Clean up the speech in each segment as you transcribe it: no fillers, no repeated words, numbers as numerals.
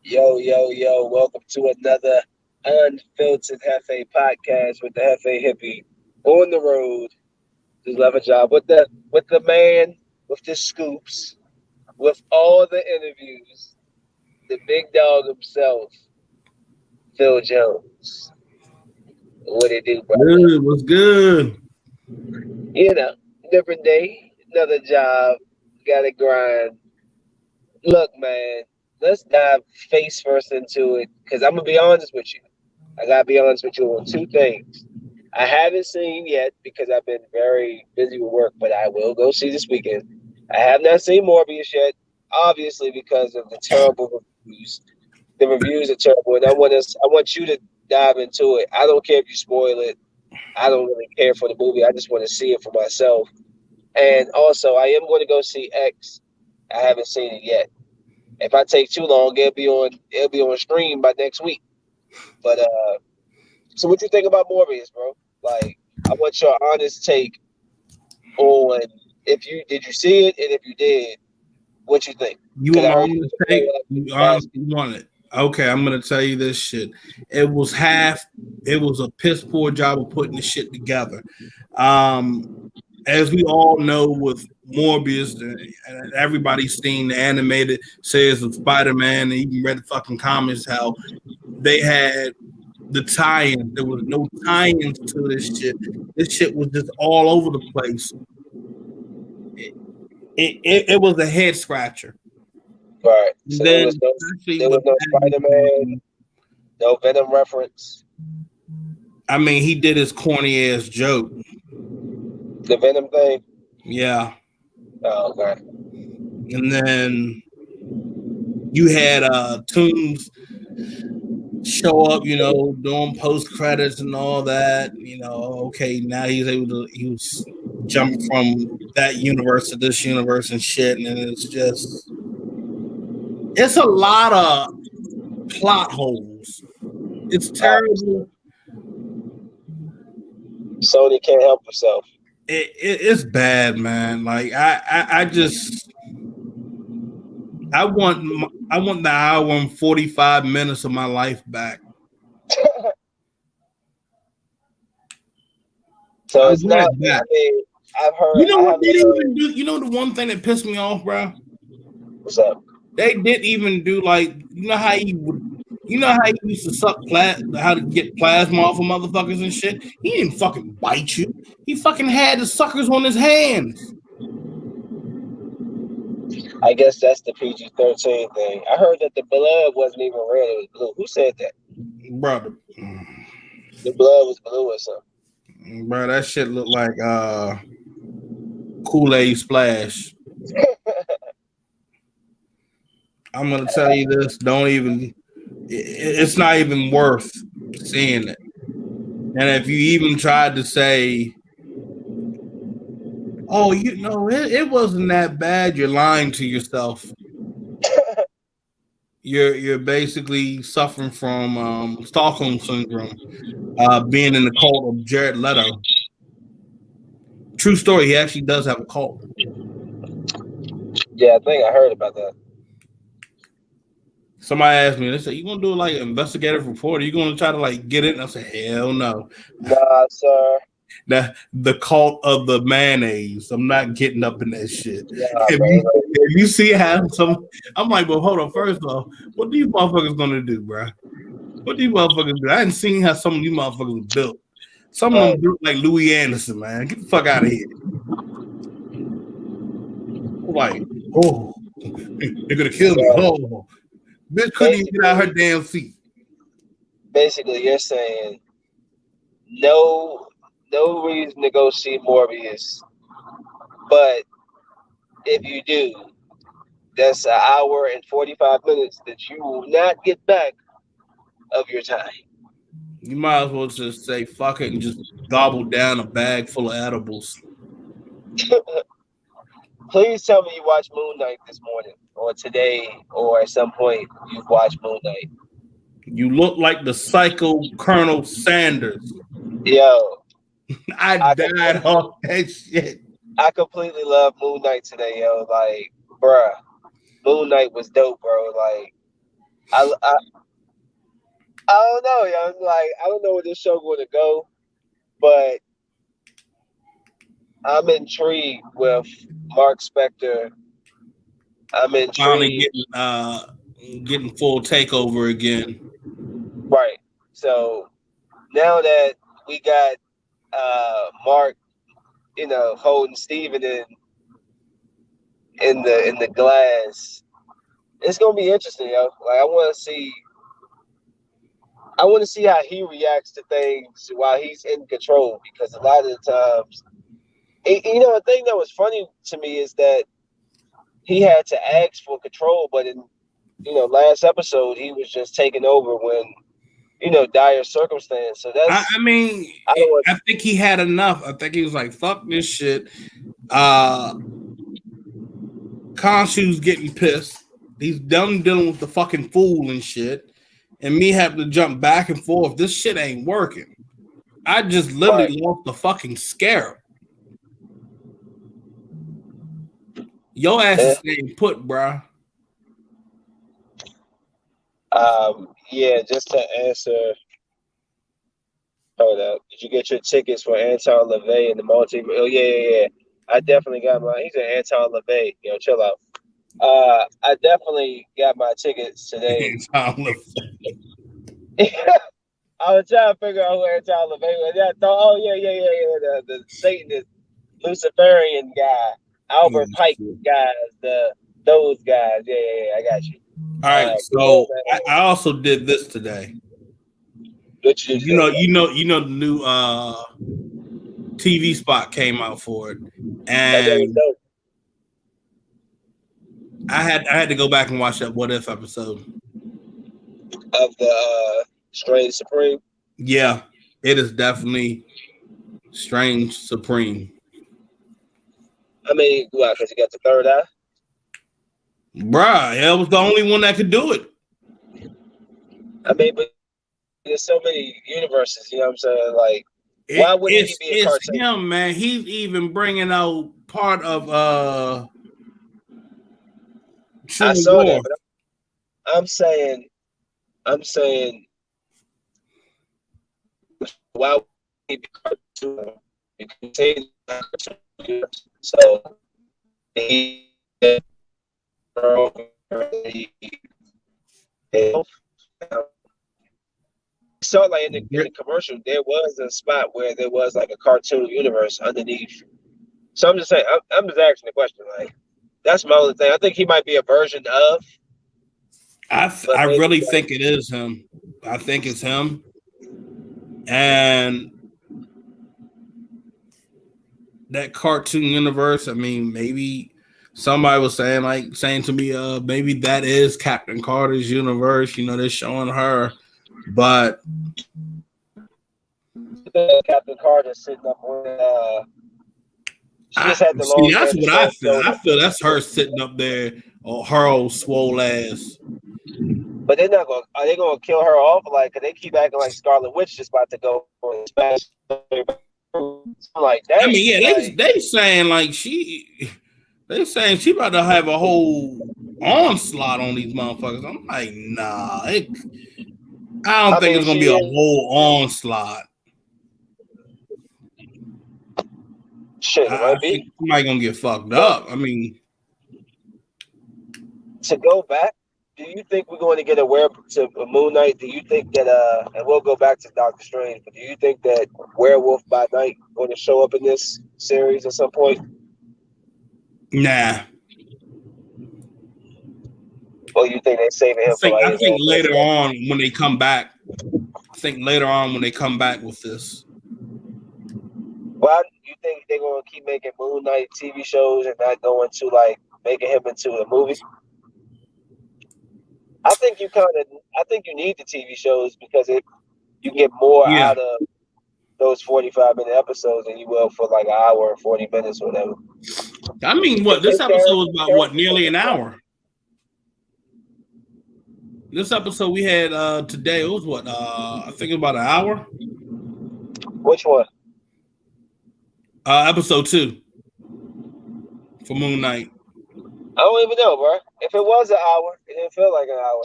Yo, yo, yo, welcome to another Unfiltered Hefe podcast with the Hefe Hippie on the road. Just love a job with the man, with the scoops, with all the interviews, the big dog himself, Phil Jones. What it do, brother? Good, what's good? You know, different day, another job, gotta grind. Look, man, let's dive face first into it, because I'm gonna be honest with you. I gotta be honest with you on two things. I haven't seen yet because I've been very busy with work, but I will go see this weekend. I have not seen Morbius yet, obviously because of the terrible reviews. The reviews are terrible, and I want you to dive into it. I don't care if you spoil it. I don't really care for the movie. I just want to see it for myself. And also, I am going to go see X. I haven't seen it yet. If I take too long, it'll be on stream by next week. But so what you think about Morbius, bro? Like, I want your honest take on if you did you see it, and if you did, what you think? You Because want I my heard you honest was take? very You last. honestly want it? Okay, I'm gonna tell you this shit. It was half. It was a piss poor job of putting the shit together. Um, as we all know, with Morbius, and everybody's seen the animated series of Spider-Man, and even read the fucking comics, how they had the tie-ins. There was no tie-ins to this shit. This shit was just all over the place. It was a head scratcher. Right. So there Then, was no especially there was with no Spider Man, that, no Venom reference. I mean, he did his corny ass joke. The Venom thing. Yeah. Oh, okay. And then you had Toombs show up, doing post credits and all that. Okay, now he was jumping from that universe to this universe and shit. And it's a lot of plot holes. It's terrible. Sony can't help herself. It's bad, man. Like I just I want the hour and 45 minutes of my life back. So I it's want not. it back. I mean, I've heard. You know I what haven't they didn't heard. even do? You know the one thing that pissed me off, bro? What's up? They didn't even do like you know how he used to how to get plasma off of motherfuckers and shit. He didn't fucking bite you. He fucking had the suckers on his hands. I guess that's the PG-13 thing. I heard that the blood wasn't even red; it was blue. Who said that? Brother. The blood was blue or something. Bro, that shit looked like Kool-Aid splash. I'm gonna tell you this. Don't even. It's not even worth seeing it. And if you even tried to say, "Oh, it wasn't that bad," you're lying to yourself. You're basically suffering from Stockholm syndrome, being in the cult of Jared Leto. True story. He actually does have a cult. Yeah, I think I heard about that. Somebody asked me, they said, "You gonna do like an investigative report? Are you gonna try to like get it?" And I said, "Hell no." Nah, sir. The cult of the mayonnaise. I'm not getting up in that shit. Nah, If bro. you see how I'm like, well, hold on. First off, what these motherfuckers gonna do, bro? What these motherfuckers do? I didn't see how some of these motherfuckers are built. Some of Right. them built like Louis Anderson, man. Get the fuck out of here. Like, oh, they're gonna kill me. So Oh, bitch couldn't even get out her basically, damn feet. basically, you're saying no, no reason to go see Morbius, but if you do, that's an hour and 45 minutes that you will not get back of your time. You might as well just say fuck it and just gobble down a bag full of edibles. Please tell me you watched Moon Knight this morning, or today, or at some point you've watched Moon Knight. You look like the psycho Colonel Sanders. Yo, I I died completely, off that shit. I completely love Moon Knight today, yo. Like, bruh, Moon Knight was dope, bro. Like, I, I, I don't know, young. Like, I don't know where this show going to go, but I'm intrigued with Mark Spector. I'm Finally intrigued. getting full takeover again. Right. So now that we got Mark, holding Steven in the glass, it's gonna be interesting, yo. Like I want to see how he reacts to things while he's in control, because a lot of the times, a thing that was funny to me is that he had to ask for control, but in last episode he was just taking over when dire circumstance. So I mean, I don't want. I think he had enough. I think he was like, "Fuck this shit." Uh, Khonshu's getting pissed. He's done dealing with the fucking fool and shit, and me having to jump back and forth. This shit ain't working. I just Right. literally lost the fucking scarab. Your ass Eh, is staying put, bruh. yeah, just to answer. Hold up. Did you get your tickets for Anton LaVey and the multi? Oh yeah. I definitely got mine. He's an Anton LaVey. Chill out. I definitely got my tickets today. I was trying to figure out who Anton LaVey was. Yeah, oh yeah. The Satanist Luciferian guy, Albert Pike guys, those guys. Yeah. I got you. All right, Yeah, so I also did this today. what you do today? The new TV spot came out for it, That was and dope. I had to go back and watch that What If episode. Of the Strange Supreme. Yeah, it is definitely Strange Supreme. I mean, why? Because you got the third eye. Bruh, it was the only one that could do it. I mean, but there's so many universes. You know what I'm saying? Like, why wouldn't he be a it's cartoon? him, man. He's even bringing out part of I True saw that, War. but I'm saying, why would he be a cartoon? Because he's not a cartoon. So he saw like in the commercial, there was a spot where there was like a cartoon universe underneath. So I'm just saying, I'm just asking the question. Like, that's my only thing. I think he might be a version of, but I maybe really like, think it is him. I think it's him. And that cartoon universe, I mean, maybe somebody was saying to me, maybe that is Captain Carter's universe. They're showing her, but Captain Carter sitting up on. She I just had the see long hair that's and the what I short feel. I shoulder. feel that's her sitting up there, or her old swole ass. But they're not going. Are they going to kill her off? Like, cause they keep acting like Scarlet Witch just about to go and smash. I'm like, I dang, mean, yeah, like, they saying they saying she about to have a whole onslaught on these motherfuckers. I'm like, nah, I don't I think mean, it's gonna she be a is whole onslaught. shit. It I might be think somebody gonna get fucked up. I mean, to go back. Do you think we're going to get a Moon Knight? Do you think that and we'll go back to Doctor Strange, but do you think that Werewolf by Night going to show up in this series at some point? nah. Or you think they're saving him for like I his think own later personal? on when they come back. I think later on when they come back with this. Why do you think they're going to keep making Moon Knight TV shows and not going to like making him into a movie? I think you need the TV shows because you get more Yeah. out of those 45-minute episodes than you will for like an hour and 40 minutes or whatever. I mean, what this episode was about? What, nearly an hour? This episode we had today, it was what? I think it was about an hour. Which one? Episode 2 for Moon Knight. I don't even know, bro. If it was an hour, it didn't feel like an hour.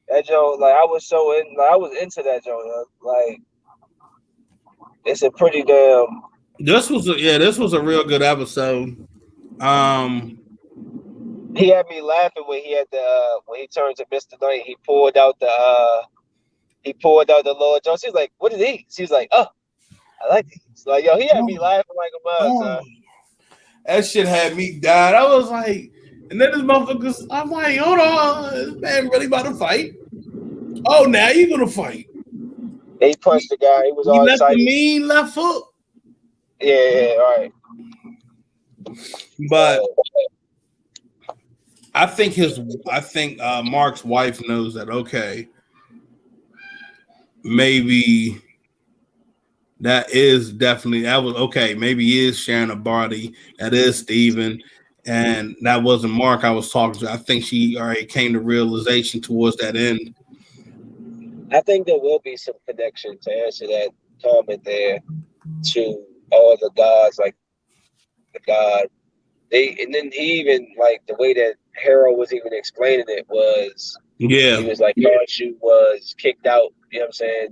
That joke, like I was so in, like I was into that joke. Like it's a pretty damn. This was a real good episode. Um, He had me laughing when he had the when he turned to Mr. Knight. He poured out the Lord Jones. He's like, "What is he?" She's like, "Oh, I like these." Like, yo, he had me oh, laughing like a mug, oh, son. that shit had me dying. I was like, and then this motherfucker, I'm like, hold on, this man really about to fight? Oh, now you gonna fight? He punched the guy. He was He all left the excited. mean left foot, Yeah, all right. but I think Mark's wife knows that. Okay, maybe that was okay. Maybe he is sharing a body. That is Steven. And that wasn't Mark I was talking to. I think she already came to realization towards that end. I think there will be some connection to answer that comment there to all the gods, like the god. And then he even like the way that Harold was even explaining it was he Yeah. was like Yarshu was kicked out. You know what I'm saying?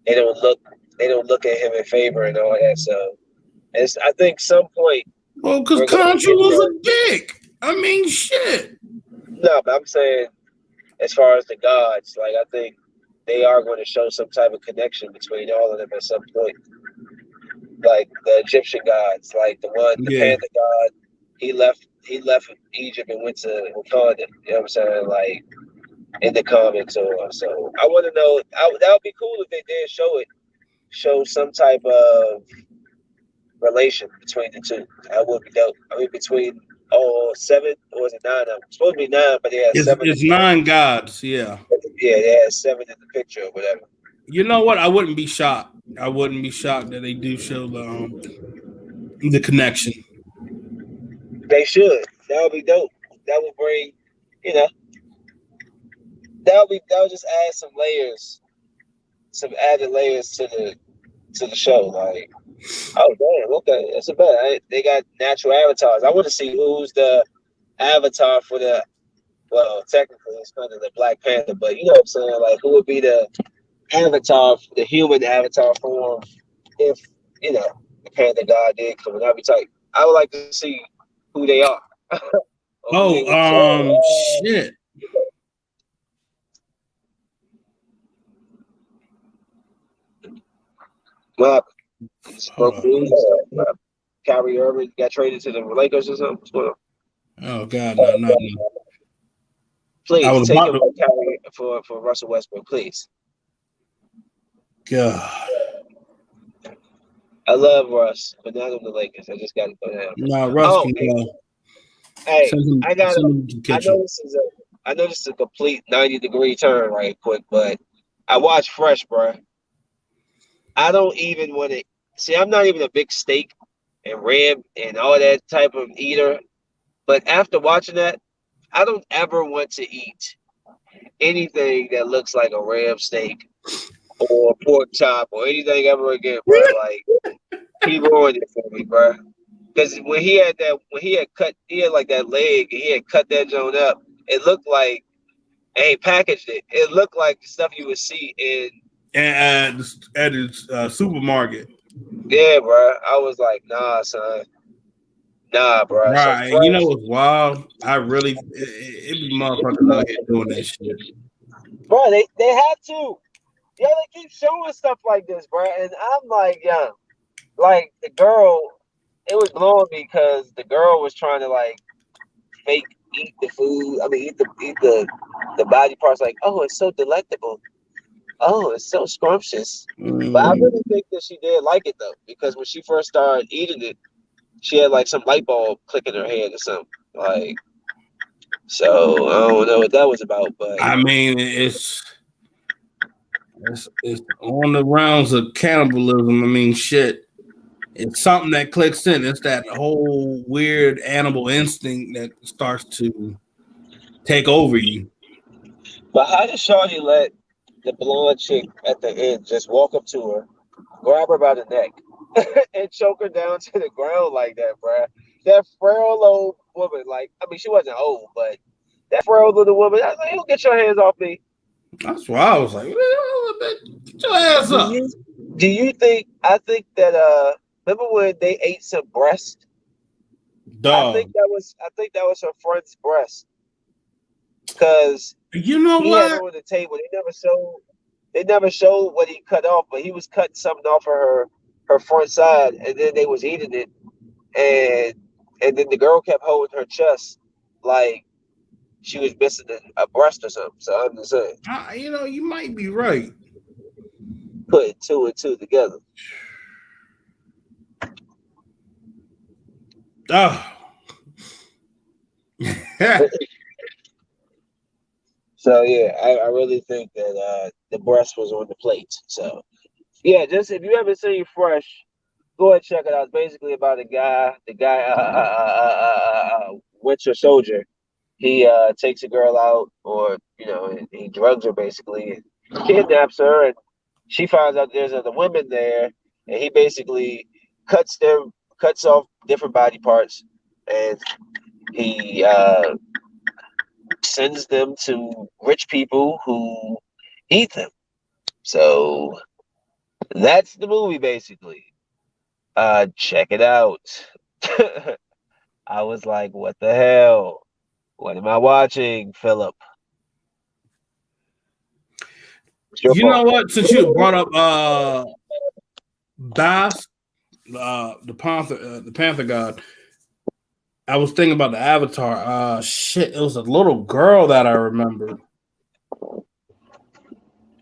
They don't look they don't look at him in favor and all that. So it's I think some point Well, because we're gonna Contra get was there. a dick. I mean, shit. No, but I'm saying as far as the gods, like I think they are going to show some type of connection between all of them at some point. Like the Egyptian gods, like the Yeah. panda god, he left Egypt and went to Wakanda. You know what I'm saying? Like in the comics or so. I want to know. That would be cool if they did show some type of relation between the two. That would be dope. I mean, between seven or is it nine? It's supposed to be nine, but they had seven. It's nine gods. Yeah. Yeah, they had seven in the picture or whatever. You know what? I wouldn't be shocked. I wouldn't be shocked that they do show the connection. They should. That would be dope. That would bring, you know, that would just add some layers, some added layers to the show. Like, oh damn, okay, that's a bet. They got natural avatars. I want to see who's the avatar for the. Well, technically, it's kind of the Black Panther, but you know what I'm saying. Like, who would be the avatar, the human avatar form, if you know the Panther God did come? That'd be tight. I would like to see who they are or who they Oh, would play. shit. Well, Hold spoke on. news. Kyrie Irving got traded to the Lakers or something. What's going on? Oh God, no, no, no. I Please was take about him to. for Kyrie for Russell Westbrook, please. God, I love Russ, but not on the Lakers. I just got to go down. no, Russ Oh, can go. hey, I got. Send him to the I know kitchen. this is a complete 90-degree turn right quick, but I watched Fresh, bro. I don't even want to see. I'm not even a big steak and rib and all that type of eater, but after watching that, I don't ever want to eat anything that looks like a ram steak or pork chop or anything ever again, bro. Like he ruined it for me, bro. Because when he had like that leg, and he had cut that joint up. It looked like, and he packaged it. It looked like stuff you would see in. And at his supermarket. Yeah, bro. I was like, nah, son, nah, bro. So Right. And you know Fresh, what's wild? I really it be motherfuckers out here doing that shit. bro. They have to. Yeah, they keep showing stuff like this, bro. And I'm like, yeah, like the girl, it was blowing me because the girl was trying to like fake eat the food. I mean, eat the body parts. Like, oh, it's so delectable. Oh, it's so scrumptious. But I Mm. really think that she did like it though, because when she first started eating it, she had like some light bulb click in her head or something. Like, so I don't know what that was about, but I mean, it's on the rounds of cannibalism. I mean, shit. It's something that clicks in. It's that whole weird animal instinct that starts to take over you. how did Shawty let the blonde chick at the end just walk up to her, grab her by the neck, and choke her down to the ground like that, bruh? That frail old woman, like, I mean, she wasn't old, but that frail little woman, I was like, you get your hands off me. That's why I was like, get your ass Do up, you do you think? I think that remember when they ate some breast? dog. I think that was her friend's breast because You know he had what? her on the table. They never showed what he cut off, but he was cutting something off of her front side, and then they was eating it, and then the girl kept holding her chest like she was missing a breast or something. So I'm just saying, You might be right. putting two and two together. Oh. So yeah, I really think that the breast was on the plate. So yeah, just if you haven't seen Fresh, go ahead and check it out. It's basically about the guy, Winter Soldier. He takes a girl out, or he drugs her basically, and kidnaps her, and she finds out there's other women there, and he basically cuts off different body parts, and he sends them to rich people who eat them. So that's the movie basically. Check it out. I was like, what the hell? What am I watching, Philip? It's your You know fault. what? Since you brought up Bass, the Panther God, I was thinking about the Avatar. Shit, it was a little girl that I remember.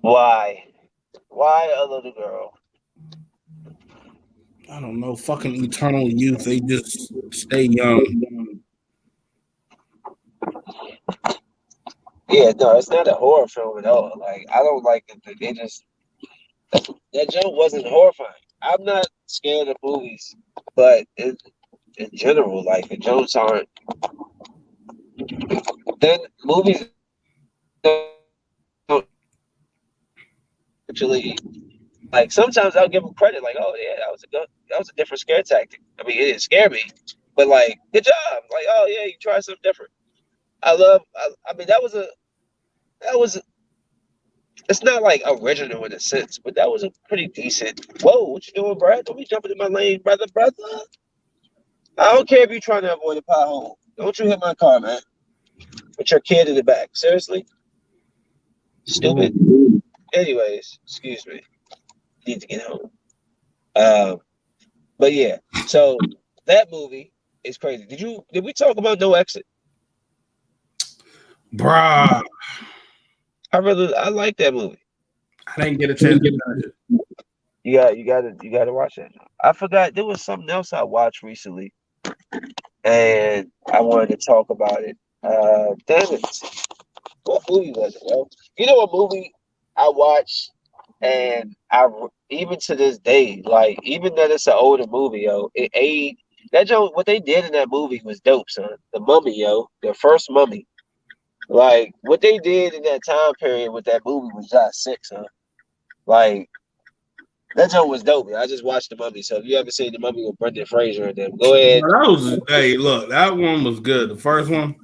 Why? Why a little girl? I don't know, fucking eternal youth. They just stay young. Yeah, no, it's not a horror film at all. Like, I don't like it. They just that joke wasn't horrifying. I'm not scared of movies, but in general, like the jokes aren't. Then movies don't actually like. Sometimes I'll give them credit, like, oh yeah, that was a different scare tactic. I mean, it didn't scare me, but like, good job. Like, oh yeah, you try something different. I mean, that was. It's not like original in a sense, but that was a pretty decent. Whoa, what you doing, Brad? Don't be jumping in my lane, brother. I don't care if you're trying to avoid a pothole. Don't you hit my car, man. With your kid in the back. Seriously? Stupid. Anyways, excuse me. Need to get home. Um, but yeah, so that movie is crazy. Did we talk about No Exit? Bruh, I like that movie. I didn't get a chance to finish it. You gotta watch that. I forgot there was something else I watched recently, and I wanted to talk about it. Damn it! What movie was it, yo? You know what movie I watched, and even to this day, like even though it's an older movie, yo, it aged. That joke, what they did in that movie was dope, son. The Mummy, yo, the first Mummy. Like what they did in that time period with that movie was just sick, son. Like that joke was dope. I just watched the Mummy, so if you ever seen the Mummy with Brendan Fraser and them, go ahead. That was hey, look, that one was good. The first one,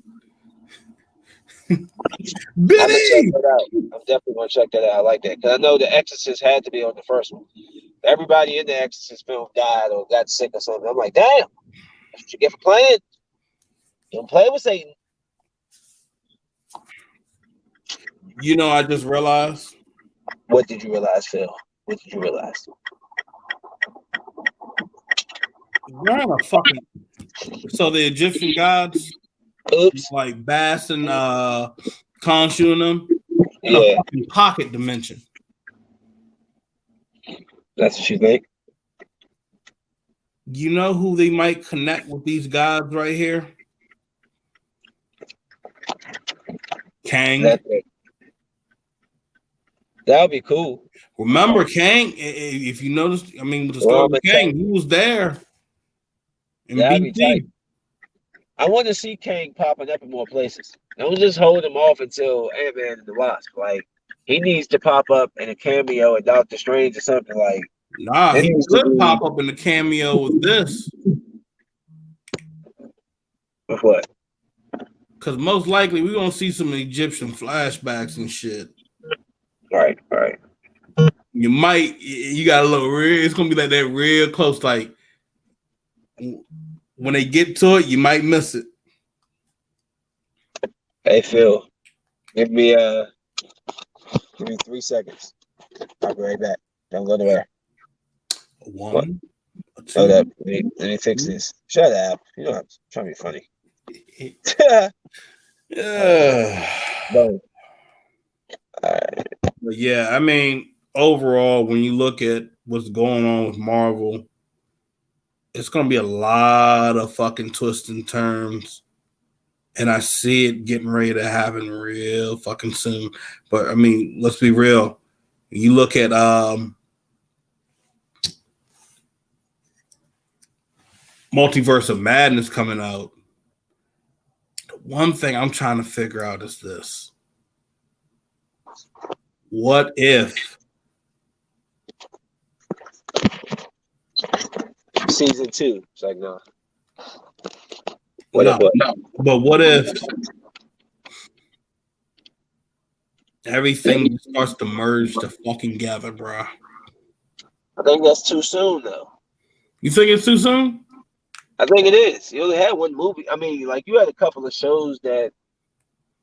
I'm gonna check Benny. that out. I'm definitely gonna check that out. I like that because I know The Exorcist had to be on the first one. Everybody in The Exorcist film died or got sick or something. I'm like, damn, that's what you get for playing. Don't play with Satan. You know, I just realized What did you realize, Phil? What did you realize? we're on a fucking. So the Egyptian gods, Oops. like Bass and Khonshu and them, in a Yeah, fucking pocket dimension. that's what you think. You know who they might connect with these gods right here? Kang. That that would be cool. Remember Kang? If you notice, I mean, with the story Well, I'm of gonna tell Kang, he you, was there in that'd be tight. BC. I want to see Kang popping up in more places. Don't just hold him off until Ant-Man and the Wasp. Like he needs to pop up in a cameo at Doctor Strange or something. Like Nah, there he needs to could be pop up in the cameo with this. with what? Because most likely we're going to see some Egyptian flashbacks and shit. Right. You got a little real. It's gonna be like that real close. Like when they get to it, you might miss it. Hey Phil, give me uh give me 3 seconds. I'll be right back. Don't go nowhere. A What? one, a Hold two. up. Let me fix this. Shut up. You know I'm trying to be funny. Yeah. No. All right. But yeah, I mean, overall, when you look at what's going on with Marvel, it's gonna be a lot of fucking twists and turns, and I see it getting ready to happen real fucking soon. But I mean, let's be real. You look at Multiverse of Madness coming out. One thing I'm trying to figure out is this: what if Season 2. It's like no. What if no? what? But what if everything starts to merge to fucking together, bro? I think that's too soon though. You think it's too soon? I think it is. You only had one movie. I mean, like you had a couple of shows that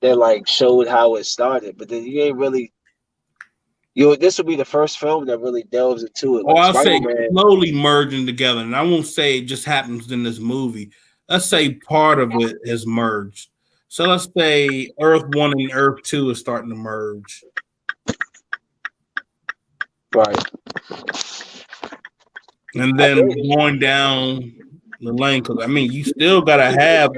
like showed how it started, but then you ain't really this will be the first film that really delves into it. Or Like I'll Spider say Man. slowly merging together. And I won't say it just happens in this movie. Let's say part of it is merged. So let's say Earth 1 and Earth 2 is starting to merge. Right. And I then think going down the lane. Because, I mean, you still gotta have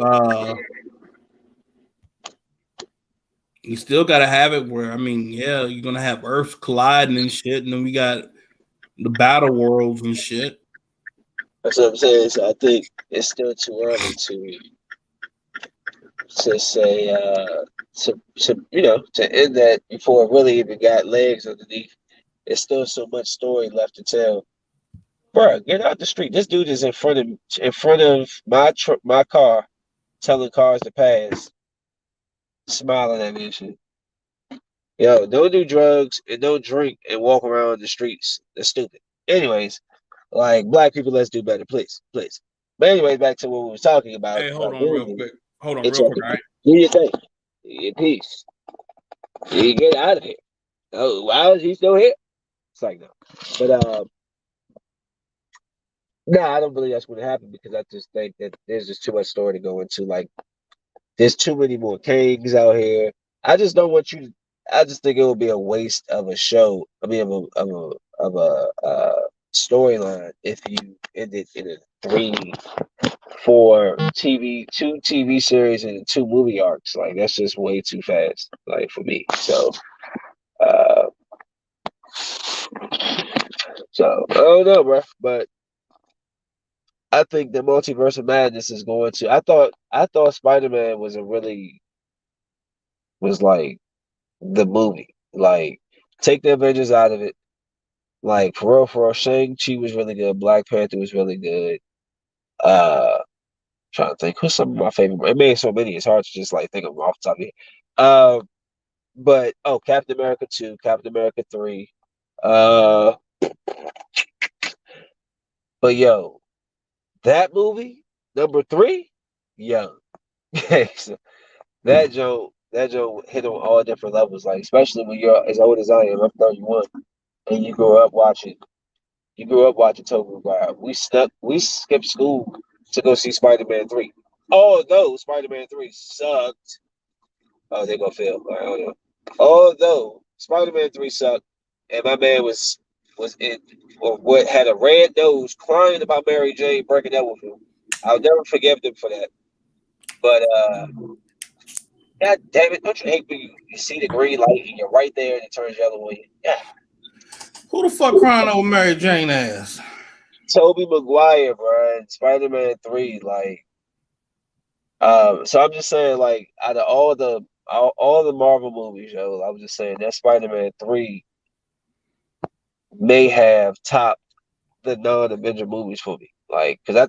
it where, I mean, yeah, you're gonna have Earths colliding and shit, and then we got the battle worlds and shit. that's what I'm saying. So I think it's still too early to say to end that before it really even got legs underneath. There's still so much story left to tell. Bro, get out the street. This dude is in front of my car, telling cars to pass, smiling at me and shit. Yo, don't do drugs and don't drink and walk around the streets. That's stupid. Anyways, like black people, let's do better, please, please. But anyways, back to what we were talking Hey, about movies. hold on It's real a, quick. All right. do your thing, do your piece. You get out of here. Oh, why is he still here? It's like no, but no, I don't believe that's going to happen because I just think that there's just too much story to go into. Like, there's too many more kings out here. I just don't want you. I just think it would be a waste of a show. I mean, of a storyline if you ended in a 3, 4 two TV series and 2 movie arcs. Like that's just way too fast. Like for me. Uh, so I don't know, bro. But I think the multiverse of madness is going to. I thought Spider Man was like the movie. Like take the Avengers out of it. Like for real, Shang-Chi was really good. Black Panther was really good. Trying to think who's some of my favorite. It made so many, it's hard to just like think of them off the top of your head. But Captain America 2, Captain America 3. Uh, but yo, that movie number 3, yo, so that joke hit on all different levels. Like especially when you're as old as I am, I'm 31, and You grew up watching Tobey Maguire. We skipped school to go see Spider-Man 3. Although Spider-Man 3 sucked. Oh, they're gonna fail. I don't know. Although Spider-Man 3 sucked, and my man was in or what had a red nose crying about Mary Jane breaking up with him. I'll never forgive them for that. But God damn it, don't you hate when you see the green light and you're right there and it turns yellow on you? Yeah. Who the fuck crying over Mary Jane ass? Tobey Maguire, bro, and Spider-Man 3, like so I'm just saying, like, out of all the Marvel movies, yo, I was just saying that Spider-Man 3 may have topped the non-Avenger movies for me. Like, because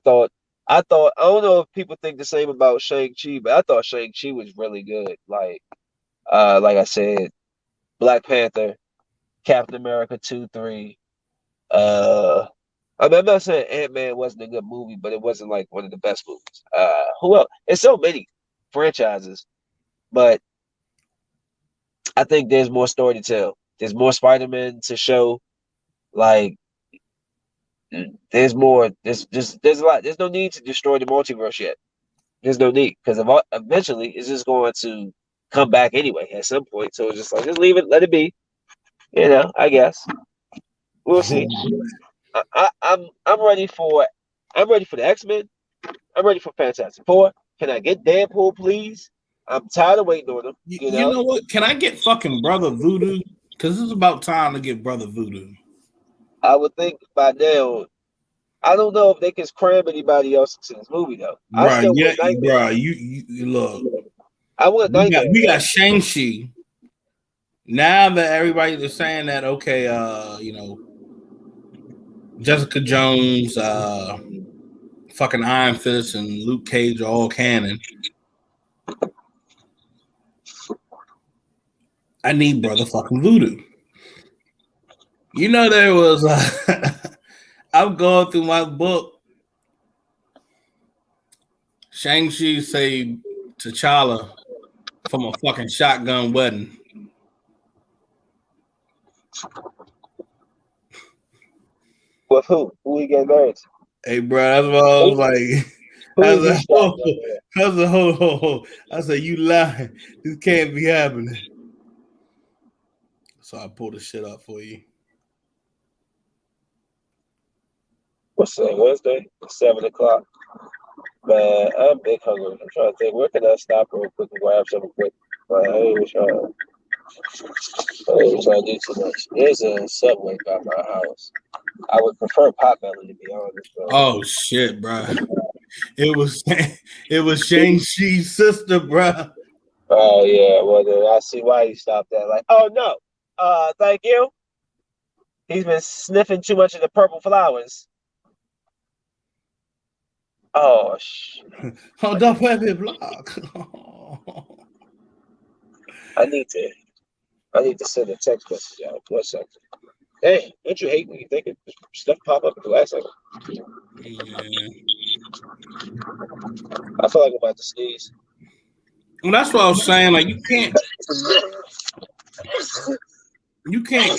I don't know if people think the same about Shang-Chi, but I thought Shang-Chi was really good. Like I said, Black Panther. Captain America 2, 3. I mean, I'm not saying Ant-Man wasn't a good movie, but it wasn't like one of the best movies. Who else? There's so many franchises, but I think there's more story to tell. There's more Spider-Man to show. Like, there's more. There's a lot. There's no need to destroy the multiverse yet. There's no need because eventually it's just going to come back anyway at some point. So it's just like just leave it, let it be. I guess we'll see. I'm ready for the X-Men. I'm ready for Fantastic Four. Can I get Deadpool, please? I'm tired of waiting on them. You know what? Can I get fucking Brother Voodoo? Because it's about time to get Brother Voodoo. I would think by now. I don't know if they can cram anybody else into this movie though. I Bro, still yeah, want Nightmare. bro, you look. I want Nightmare. We got Shang-Chi. Now that everybody is saying that, okay, Jessica Jones, fucking Iron Fist, and Luke Cage are all canon. I need Brother fucking Voodoo. There was. I'm going through my book. Shang-Chi saved T'Challa from a fucking shotgun wedding. With who? Who he get married to? Hey, bro, that's what I was like. I was like, hold. I said, you lying. This can't be happening. So I pulled the shit up for you. What's today? Wednesday? 7:00. Man, I'm big hungry. I'm trying to think. Where can I stop real quick and grab something quick? I ain't even trying to do too much. There's a Subway by my house. I would prefer Potbelly, to be honest, bro. Oh shit, bro! It was Shang-Chi's sister, bro. Oh yeah, well then I see why he stopped that. Like, oh no, thank you. He's been sniffing too much of the purple flowers. Oh shit! Hold up, heavy block. I need to send a text message out. 1 second. Hey, don't you hate when you think stuff pop up at the last second? Yeah. I feel like I'm about to sneeze. Well, that's what I was saying. Like you can't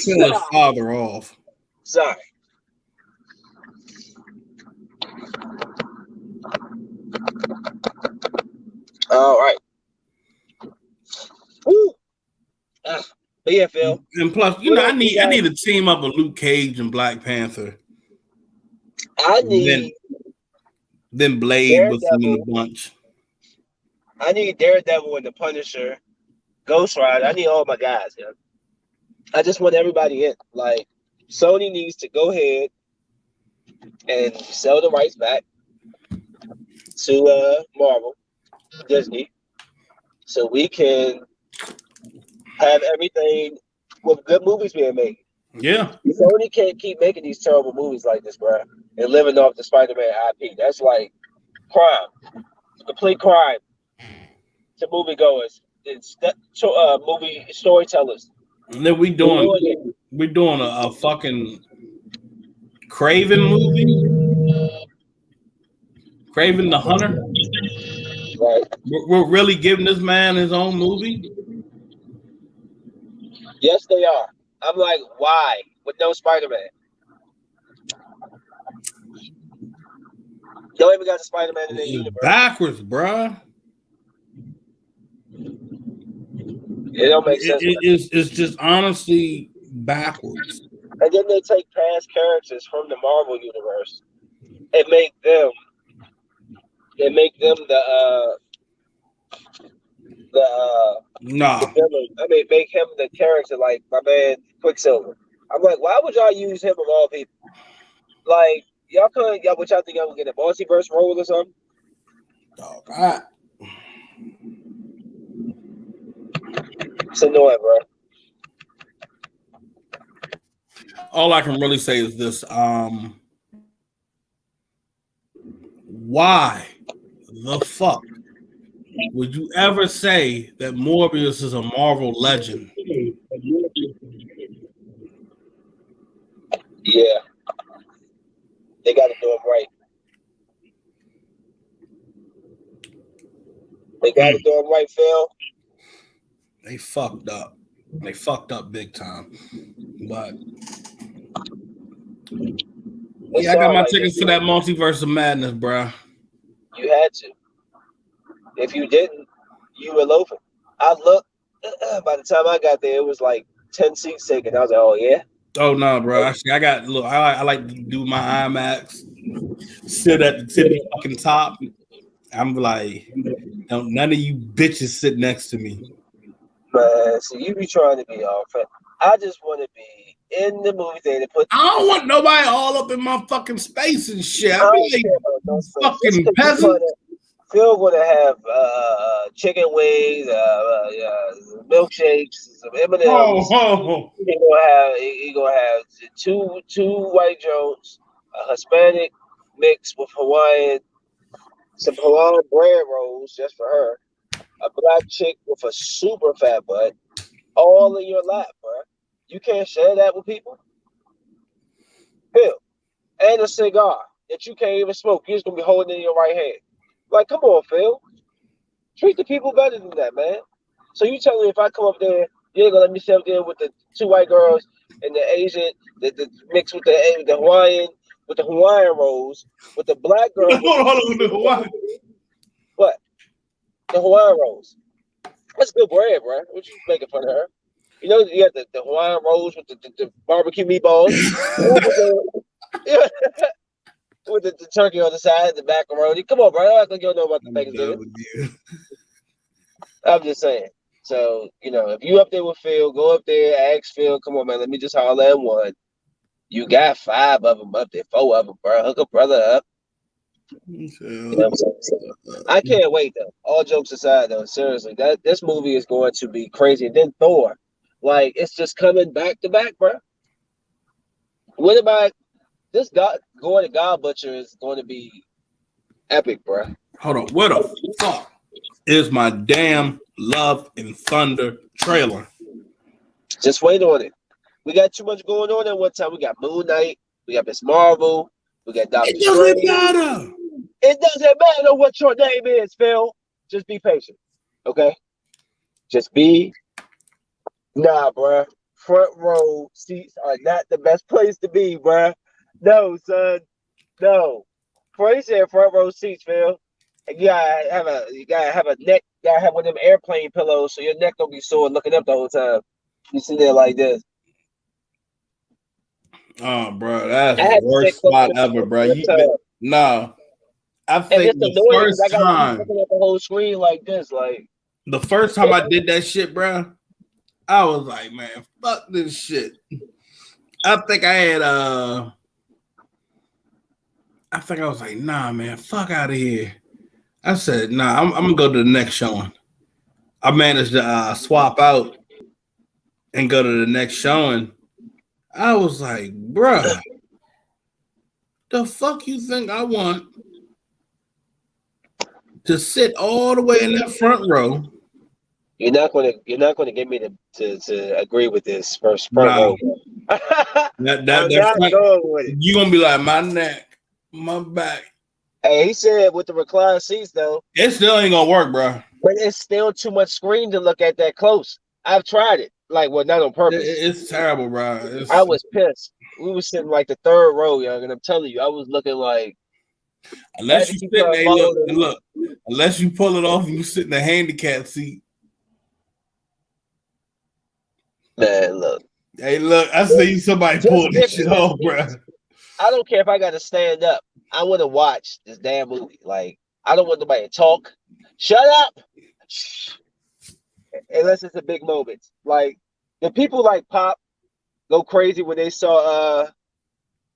kill his father off. Sorry. All right. Woo. But yeah, Phil. And plus, I need a team up with Luke Cage and Black Panther. I need then Blade with him in a bunch. I need Daredevil and the Punisher, Ghost Rider. I need all my guys, yeah. I just want everybody in. Like, Sony needs to go ahead and sell the rights back to Marvel, Disney, so we can have everything with good movies being made. Yeah. Sony can't keep making these terrible movies like this, bro, and living off the Spider-Man IP. That's like crime. It's a complete crime to moviegoers. It's movie storytellers. And then we're doing a fucking Craven movie. Craven the Hunter. Right. We're really giving this man his own movie. Yes, they are. I'm like, why? With no Spider-Man. Don't even got the Spider-Man in the universe. Backwards, bruh. It don't make sense. It's just honestly backwards. And then they take past characters from the Marvel universe and make them Nah. Make him the character like my man Quicksilver. I'm like, why would y'all use him of all people? Like, y'all think y'all would get a multiverse role or something? All right. It's annoying, bro. All I can really say is this: why the fuck would you ever say that Morbius is a Marvel legend? Yeah, they got to do them right. They got to Mm, do them right, Phil. they fucked up. They fucked up big time. But It's yeah, I got all my like they tickets for do. that multiverse of madness, bro. You had to. If you didn't, you were loafing. I looked. By the time I got there, it was like 10 seats taken. I was like, oh yeah. Oh no, bro. Oh, Actually, I got look. I like to do my IMAX. Sit at the tippy fucking top. I'm like, don't none of you bitches sit next to me. man, so you be trying to be all fat. I just want to be in the movie theater. Put I don't want nobody all up in my fucking space and shit. I I be don't like, care about no space. Just fucking because you peasant. gonna Phil gonna have chicken wings, milkshakes, some M and Oh, M's. oh, He gonna have two white Jones, a Hispanic mix with Hawaiian, some Hawaiian bread rolls just for her, a black chick with a super fat butt, all in your lap, bro. You can't share that with people, Phil, and a cigar that you can't even smoke. You're just gonna be holding it in your right hand. Like, come on, Phil. Treat the people better than that, man. So you tell me if I come up there, you ain't gonna let me sit up there with the two white girls and the Asian, the mixed with the Hawaiian, with the Hawaiian rolls, with the black girl with hold on, with the Hawaii. what? The Hawaiian rolls. That's good bread, bro. What you making fun of her? You know, you got the Hawaiian rolls with the barbecue meatballs, and with the, yeah, with the turkey on the side, the macaroni. Come on, bro. I don't think you don't know about the I'm Thanksgiving. done with you. I'm just saying. So, if you up there with Phil, go up there, ask Phil, come on, man, let me just holler at one. You got five of them up there, four of them, bro. Hook a brother up. You know what I'm saying? So, I can't wait, though. All jokes aside, though, seriously, that this movie is going to be crazy. And then Thor, like, it's just coming back to back, bro. What about this God going to God Butcher is going to be epic, bro. Hold on, what the fuck is my damn Love and Thunder trailer? Just wait on it. We got too much going on at one time. We got Moon Knight, we got Miss Marvel, we got Doctor It doesn't Strange. matter. It doesn't matter what your name is, Phil. Just be patient, okay? Just be. Nah, bruh. Front row seats are not the best place to be, bruh. No, son. No. He said front row seats, Phil. And you gotta have a neck. You gotta have one of them airplane pillows so your neck don't be sore looking up the whole time. You sit there like this. Oh, bro, that's I the had to sit worst close to spot the ever, bro. one time. No, I And think it's the annoying because I first gotta keep time, looking at the whole screen like this. Like, the first time I did that shit, bro, I was like, man, fuck this shit. I think I had I think I was like, nah, man, fuck out of here. I said, nah, I'm gonna go to the next showing. I managed to swap out and go to the next showing. I was like, bruh, the fuck you think I want to sit all the way in that front row? you're not gonna get me to agree with this front Nah, row. I'm that not front, going with it. you gonna be like my neck, my back. Hey, he said with the recline seats though, It still ain't gonna work, bro. but it's still too much screen to look at that close. I've tried it, like, well, not on purpose. It's terrible, bro. I was pissed. We were sitting like the third row, young, and I'm telling you, I was looking like I had Unless to you keep sit trying to there, follow them. look. Unless you pull it off and you sit in the handicap seat. Man, look, Hey, look, I see somebody just pull this give me shit the off, bro. seats. I don't care if I got to stand up. I want to watch this damn movie. Like, I don't want nobody to talk. Shut up. Shh. Unless it's a big moment. Like, the people like Pop go crazy when they saw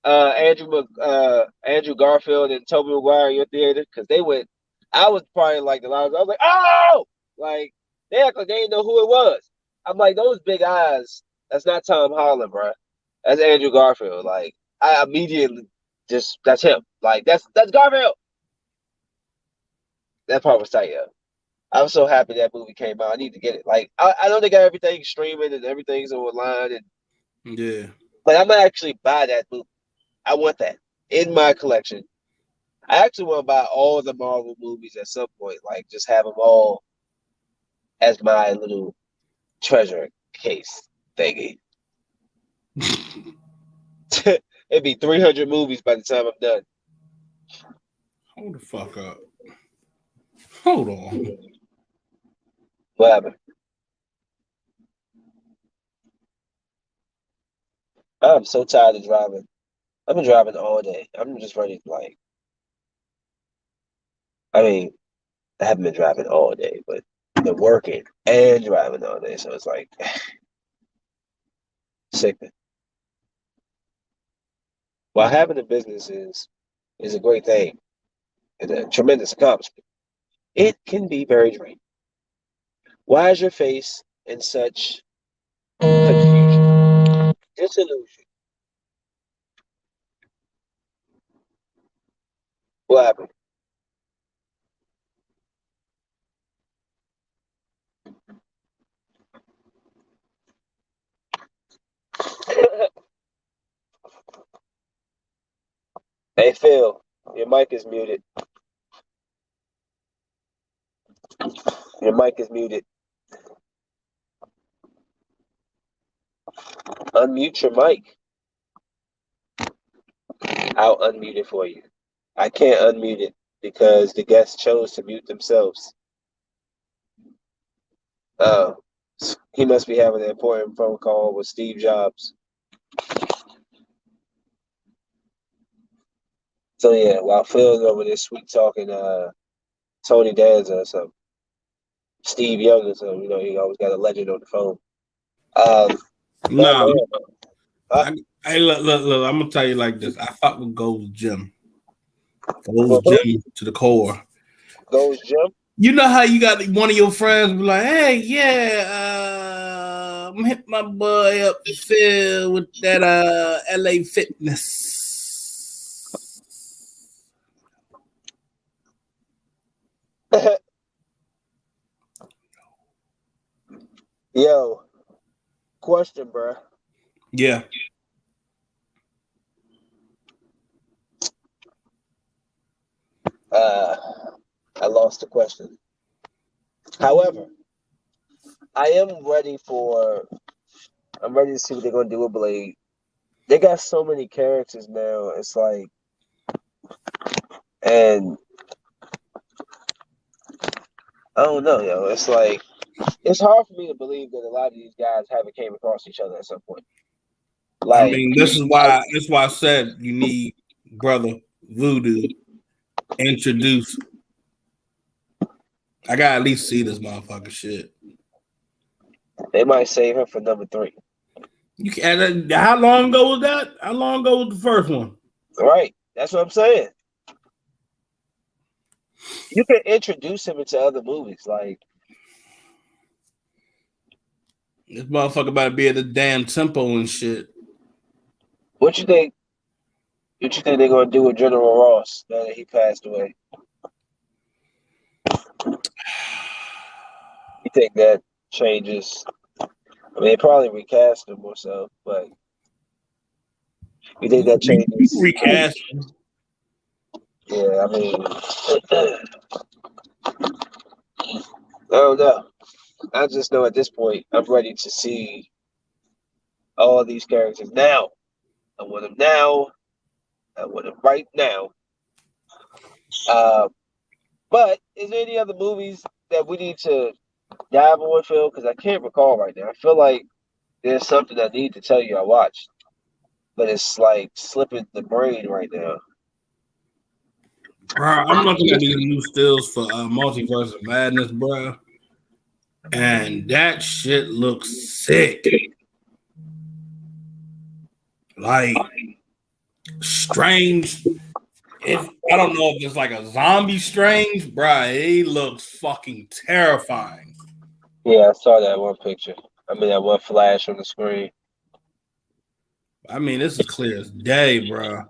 Andrew Garfield and Tobey Maguire in your theater because they went. I was probably like the loudest. I was like, oh, like they act like they didn't know who it was. I'm like, those big eyes. That's not Tom Holland, bro. That's Andrew Garfield. Like, I immediately just that's him. Like, that's Garfield. That part was tight, yeah. I'm so happy that movie came out. I need to get it. Like, I know they got everything streaming and everything's online, and Yeah. but I'm gonna actually buy that I want that in my collection. I actually want to buy all the Marvel movies at some point, like just have them all as my little treasure case thingy. It'd be 300 movies by the time I'm done. Hold the fuck up. Hold on. What happened? I'm so tired of driving. I've been driving all day. I'm just ready to I mean, I haven't been driving all day, but I've been working and driving all day. So it's like sickening. While having a business is a great thing and a tremendous accomplishment, it can be very draining. Why is your face in such confusion? Disillusion. What happened? Hey Phil, your mic is muted. Your mic is muted. Unmute your mic. I'll unmute it for you. I can't unmute it because the guests chose to mute themselves. Oh, he must be having an important phone call with Steve Jobs. So yeah, while Phil's over there sweet talking Tony Danza or something, Steve Young or something, he always got a legend on the phone. My Nah, man, huh? hey, look, I'm gonna tell you like this. I fuck with Gold's Gym. For Gold's who? Gym to the core. Goes Jim? You know how you got one of your friends be like, hey, I'm hit my boy up Phil with that LA Fitness. Yo, question, bro. Yeah. I lost the question. However, I'm ready to see what they're gonna do with Blade. They got so many characters now. It's like, and I don't know, yo. It's like it's hard for me to believe that a lot of these guys haven't came across each other at some point. I Like, mean, that's why I said you need brother Voodoo introduce. I gotta at least see this motherfucker shit. they might save him for number 3. You can, how long ago was that? How long ago was the first one? Right. That's what I'm saying. You can introduce him into other movies. Like, This motherfucker about to be at the damn tempo and shit. what you think? What you think they're gonna do with General Ross now that he passed away? You think that changes? I mean, they probably recast him or so, but you think that You can changes? recast. Yeah, I mean, I don't know. I just know at this point, I'm ready to see all these characters now. I want them now. I want them right now. Uh, but is there any other movies that we need to dive on, Phil? Because I can't recall right now. I feel like there's something I need to tell you I watched, but it's like slipping the brain right now. Bro, I'm looking at these new stills for Multiverse of Madness, bro. And that shit looks sick. Like Strange. I don't know if it's like a zombie Strange, bro. He looks fucking terrifying. Yeah, I saw that one picture. I mean, that one flash on the screen. I mean, this is clear as day, bro.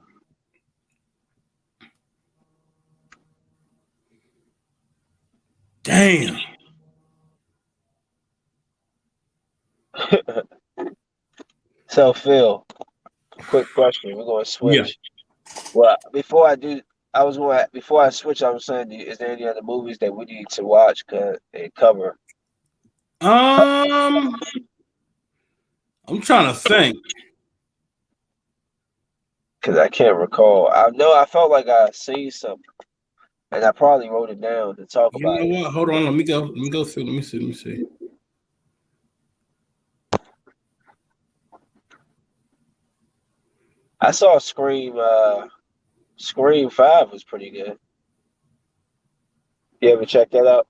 Damn. So, Phil, quick question. We're going to Yeah. switch. Well, before I switch, I was saying, is there any other movies that we need to watch and cover? Um, I'm trying to think. Because I can't recall. I know I felt like I seen something, and I probably wrote it down to talk You about know it. what? Hold on. Let me go. Let me go through. Let me see. Let me see. I saw Scream. Scream 5 was pretty good. You ever check that out?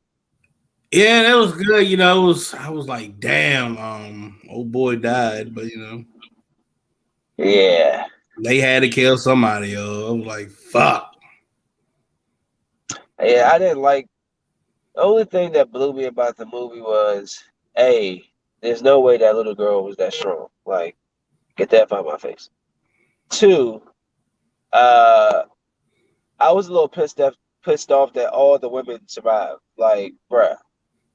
Yeah, that was good. You know, it was. I was like, damn. Old boy died, but you know, Yeah. they had to kill somebody. Yo, I was like, fuck. Yeah, I didn't like. The only thing that blew me about the movie was, A, there's no way that little girl was that strong. Like, get that out of my face. Two, uh, I was a little pissed off that all the women survived. Like, bruh,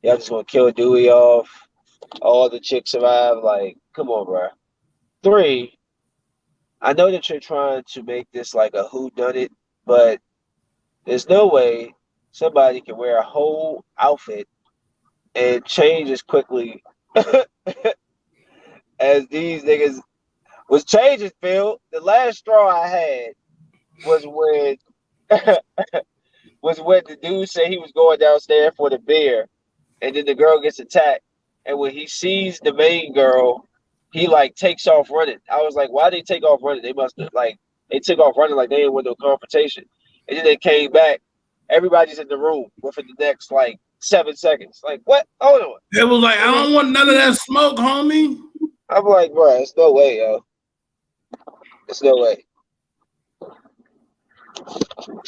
y'all just gonna kill Dewey off. All the chicks survive. Like, come on, bruh. Three, I know that you're trying to make this like a who done it, but there's no way somebody can wear a whole outfit and change as quickly as these niggas was changing, Phil. The last straw I had was when the dude said he was going downstairs for the beer, and then the girl gets attacked. And when he sees the main girl, he like takes off running. I was like, why they take off running? They must have like they took off running like they didn't want no confrontation. And then they came back. Everybody's in the room within the next like 7 seconds. Like what? Hold on. It was like, I don't want none of that smoke, homie. I'm like, bro, it's no way, yo. It's no way.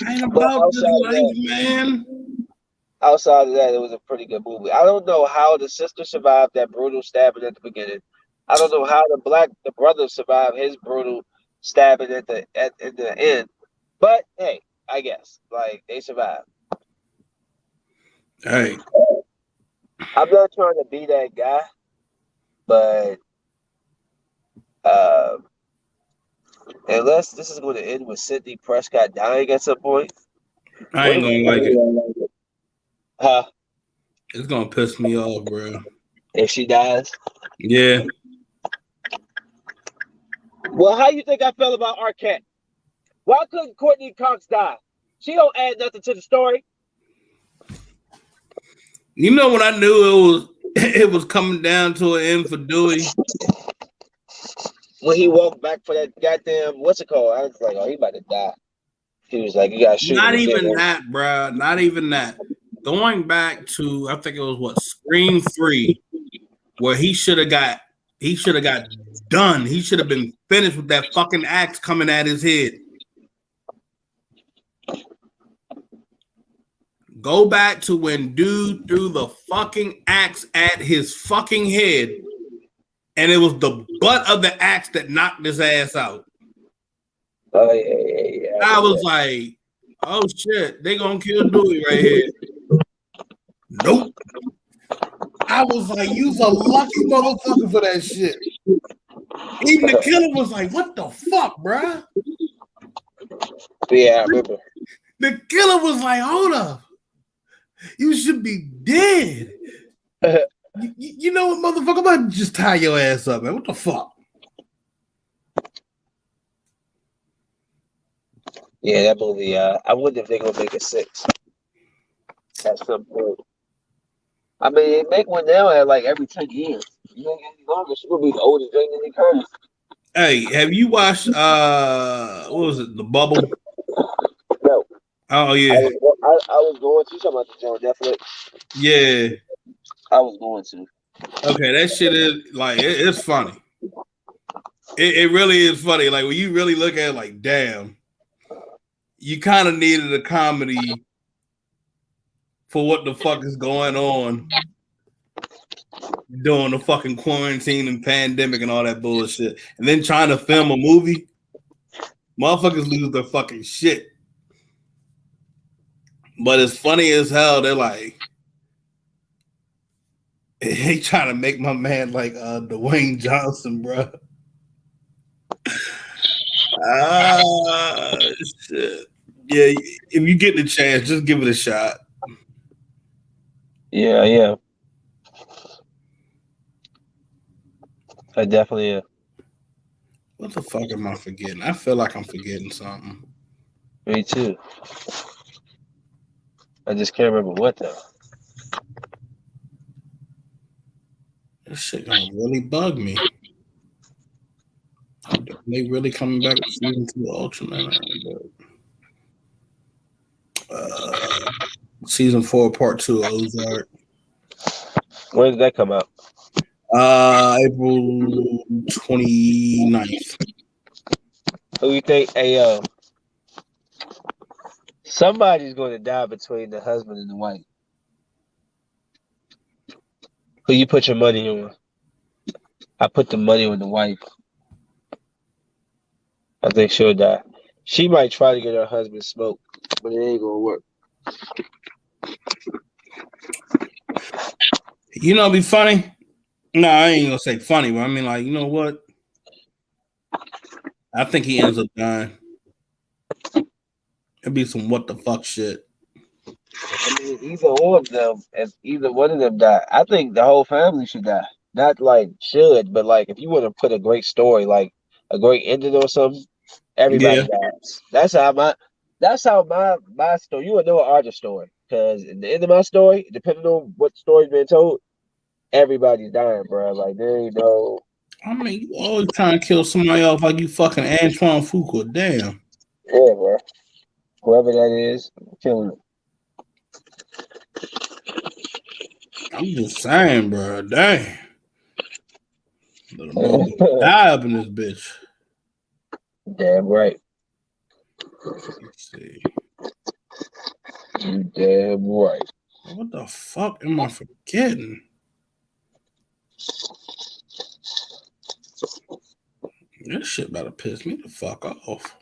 I ain't But about this life, man. outside of that, it was a pretty good movie. I don't know how the sister survived that brutal stabbing at the beginning. I don't know how the brother survived his brutal stabbing at in the end. But hey, I guess like they survived. Hey, I'm not trying to be that guy, but uh, unless this is going to end with Sidney Prescott dying at some point, I what are ain't we gonna like it. doing? Huh? It's gonna piss me off, bro. If she dies, Yeah. well, how you think I felt about Arquette? Why couldn't Courtney Cox die? She don't add nothing to the story. You know when I knew it was it was coming down to an end for Dewey? When he walked back for that goddamn what's it called? I was like, oh, he about to die. He was like, you gotta shoot him Not again. even that, bro. Not even that. Going back to I think it was what Scream 3, where he should have got done. He should have been finished with that fucking axe coming at his head. Go back to when dude threw the fucking axe at his fucking head, and it was the butt of the axe that knocked his ass out. Oh yeah. I I remember was that. like, oh shit, they gonna kill Dewey right here. Nope. I was like, you's a lucky motherfucker for that shit. Even the killer was like, what the fuck, bruh? Yeah, I remember. The killer was like, hold up. You should be dead. You know what, motherfucker? I'm about to just tie your ass up, man. What the fuck? Yeah, that movie. I wonder if they're gonna make a six at some point. I mean, they make one now at like every 10 years. You don't get any longer. She gonna be the oldest Jamie Lee Curtis. Hey, have you watched what was it? The Bubble? No, Oh I yeah. was I was going to talking about the Joe Netflix. Yeah. I was going to. Okay, that shit is like it's funny. It really is funny. Like when you really look at it, like, damn, you kind of needed a comedy for what the fuck is going on during the fucking quarantine and pandemic and all that bullshit. And then trying to film a movie, motherfuckers lose their fucking shit. But it's funny as hell. They're like, they trying to make my man like Dwayne Johnson, bro. Shit. Yeah, if you get the chance, just give it a shot. Yeah, yeah, I definitely am. What the fuck am I forgetting? I feel like I'm forgetting something. Me too. I just can't remember what though. This shit gonna really bug me. They really coming back with season 2 of Ultraman. Uh, season 4, part 2 of Ozark. When did that come out? April 29th. Who you think? Hey, somebody's going to die between the husband and the wife. Who you put your money on? I put the money on the wife. I think she'll die. She might try to get her husband smoked, but it ain't gonna work. You know, it'd be funny. No, I ain't gonna say funny, but I mean, like, you know what? I think he ends up dying. It'd be some what the fuck shit. I mean, either one of them, if either one of them die, I think the whole family should die. Not like should, but like if you want to put a great story, like a great ending or something, everybody Yeah. dies. That's how my story. You would know an artist story because in the end of my story, depending on what story's been told, everybody's dying, bro. Like there ain't no. I mean, you always trying to kill somebody else like you fucking Antoine Fuqua. Damn. Yeah, bro. Whoever that is, I'm killing them. I'm just saying, bro. Dang. Little motherfucker die up in this bitch. Damn right. Let's see. You damn right. What the fuck am I forgetting? This shit about to piss me the fuck off.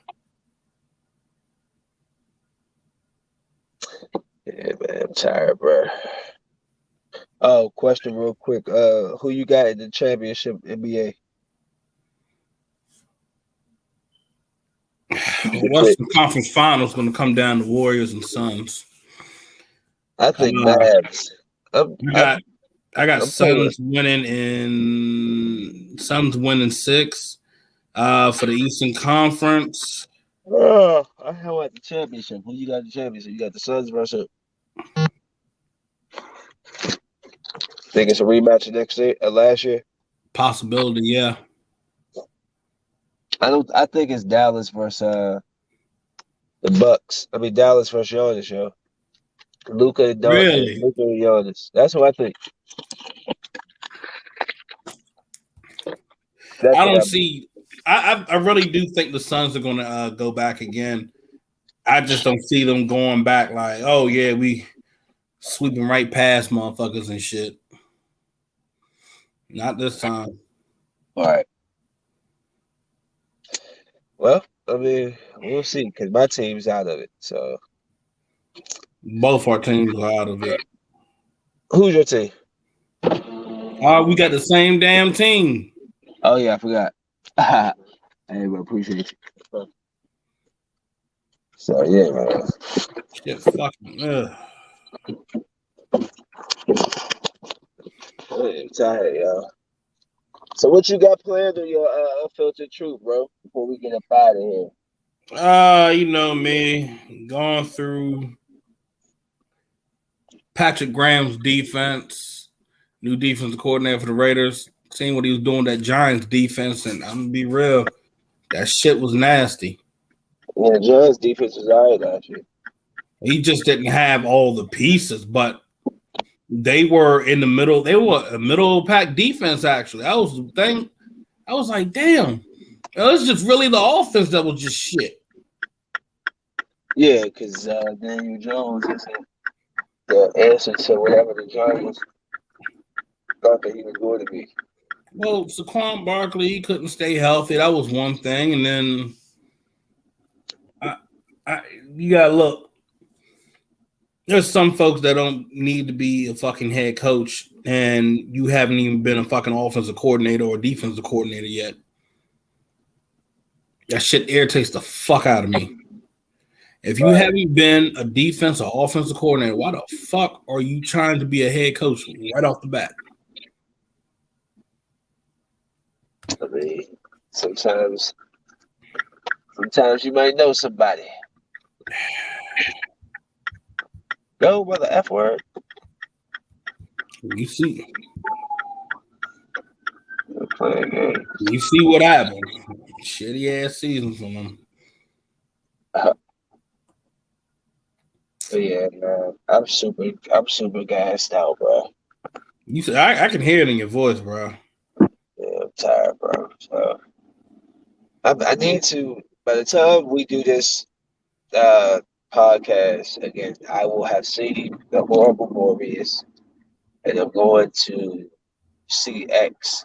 Yeah, man, I'm tired, bro. Oh, question real quick. Who you got in the championship NBA? Keep it quick. Western Conference Finals going to come down to Warriors and Suns. I think Uh, Mavs. I'm I I'm got I got I'm pulling. Suns winning 6. For the Eastern Conference. Oh, I how about the championship? Who you got in the championship? You got the Suns versus. Think it's a rematch of next year, last year. Possibility, yeah. I don't. I think it's Dallas versus the Bucks. I mean Dallas versus Giannis, yo. Luca and Really? Luca and Giannis. That's what I think. That's I what don't I. see. I really do think the Suns are going to go back again. I just don't see them going back like, oh yeah, we sweeping right past motherfuckers and shit. Not this time. All right. Well, I mean, we'll see because my team's out of it. So, Both our teams are out of it. who's your team? We got the same damn team. Oh yeah, I forgot. Hey, but appreciate you. So yeah, man. Shit, fucking. I'm tired, y'all. So what you got planned on your unfiltered truth, bro? Before we get up out of here. You know me, going through Patrick Graham's defense, new defensive coordinator for the Raiders, seeing what he was doing that Giants defense, and I'm gonna be real, that shit was nasty. Yeah, Giants defense is alright last year. He just didn't have all the pieces, but they were in the middle. They were a middle pack defense, actually. That was the thing. I was like, damn, it was just really the offense that was just shit. Yeah, because Daniel Jones isn't the answer to whatever the Giants thought that he was going to be. Well, Saquon Barkley, he couldn't stay healthy. That was one thing. And then you got to look. There's some folks that don't need to be a fucking head coach, and you haven't even been a fucking offensive coordinator or defensive coordinator yet. That shit irritates the fuck out of me. If you Right. haven't been a defense or offensive coordinator, why the fuck are you trying to be a head coach right off the bat? I mean, sometimes, sometimes you might know somebody. Go, brother, F word. You see, We're playing games. you see what happened. Shitty ass season for them. But yeah, man, I'm super gassed out, bro. You said I can hear it in your voice, bro. Yeah, I'm tired, bro. So I need to. By the time we do this uh podcast again, I will have seen the horrible Morbius, and I'm going to see X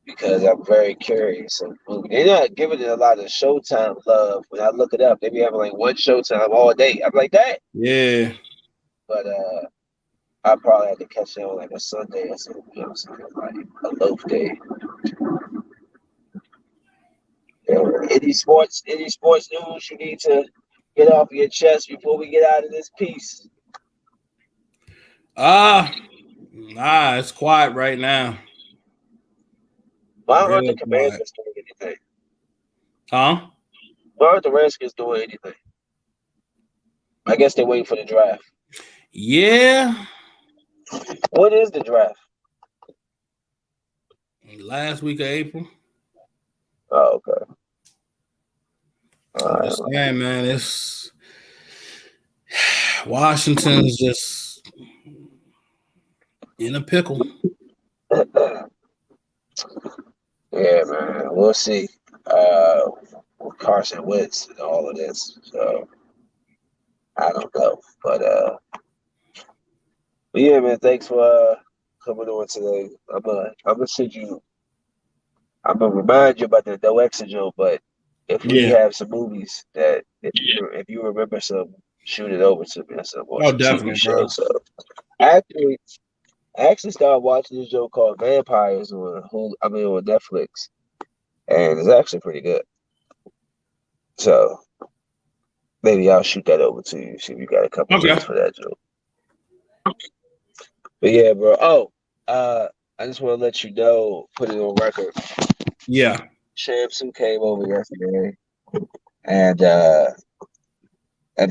because I'm very curious of the movie. They're not giving it a lot of Showtime love. When I look it up, they be having like one Showtime all day. I'm like that, Yeah. but I probably have to catch it on like a Sunday or something. You know what I'm saying? Like a loaf day. Any sports news you need to get off your chest before we get out of this piece? Nah, it's quiet right now. Why aren't the Real quiet. Commanders doing anything? Huh? Why aren't the Redskins doing anything? I guess they're waiting for the draft. Yeah. What is the draft? Last week of April. Oh, okay. All I'm right. just saying, man, it's Washington's just in a pickle. Yeah, man. We'll see. Uh, with Carson Wentz and all of this. So I don't know. But yeah, man, thanks for coming on today. I'm gonna send you I'm gonna remind you about the No Exit Joe, but if we Yeah. have some movies that if you remember some, shoot it over to me or some or Oh, some TV definitely, bro. shows. So actually I actually started watching this show called Vampires on Netflix, and it's actually pretty good. So maybe I'll shoot that over to you. See if you got a couple minutes Okay. for that, Joe. But yeah, bro. Oh, I just want to let you know, put it on record. Yeah. Shamsu came over yesterday, and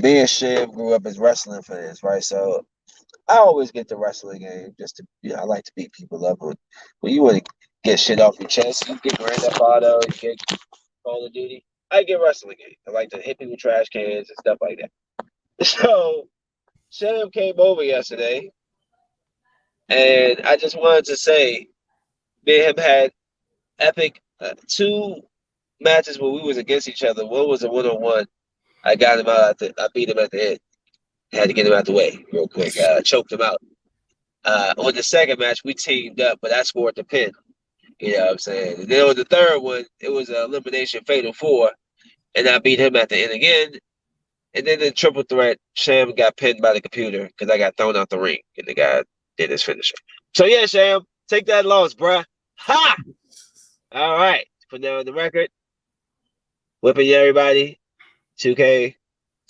me and Sham grew up as wrestling fans, right? So I always get the wrestling game just to, I like to beat people up. When you want to get shit off your chest, you get Grand Theft Auto, you get Call of Duty. I get wrestling game. I like to hit people with trash cans and stuff like that. So Sham came over yesterday, and I just wanted to say, me and him had epic two matches where we was against each other. One was a 1-on-1. I got him out. I beat him at the end. Had to get him out the way real quick. Choked him out. On the second match, we teamed up, but I scored the pin. You know what I'm saying? And then on the third one, it was an elimination fatal four, and I beat him at the end again. And then the triple threat, Sham got pinned by the computer because I got thrown out the ring, and the guy did his finisher. So yeah, Sham, take that loss, bruh. Ha! All right, put that on the record. Whipping everybody. 2K,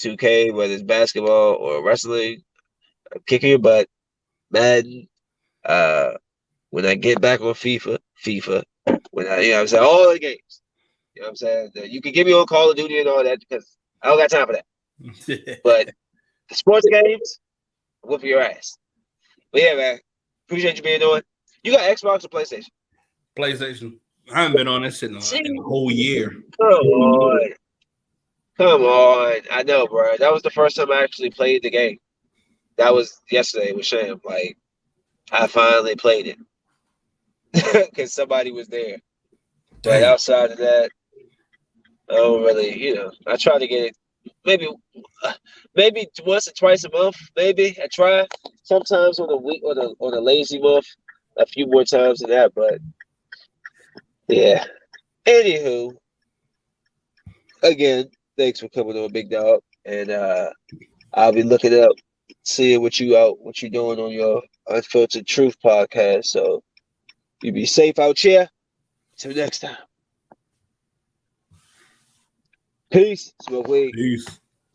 2K, whether it's basketball or wrestling, I'm kicking your butt. Madden. Uh, when I get back on FIFA, when I, you know what I'm saying, all the games. You know what I'm saying? You can give me on Call of Duty and all that because I don't got time for that. But the sports games, whoop your ass. But yeah, man, appreciate you being on. You got Xbox or PlayStation? PlayStation. I haven't been on that shit in a whole year. Come on. Come on. I know, bro. That was the first time I actually played the game. That was yesterday with Sham. Like, I finally played it because somebody was there. But Damn. outside of that, I don't really, I try to get it maybe maybe once or twice a month, maybe I try. Sometimes on a week on a lazy month, a few more times than that. But yeah. Anywho, again, thanks for coming on, Big Dog. And I'll be looking up, seeing what you doing on your Unfiltered Truth podcast. So you be safe out here. Till next time. Peace. Smoke weed. Peace.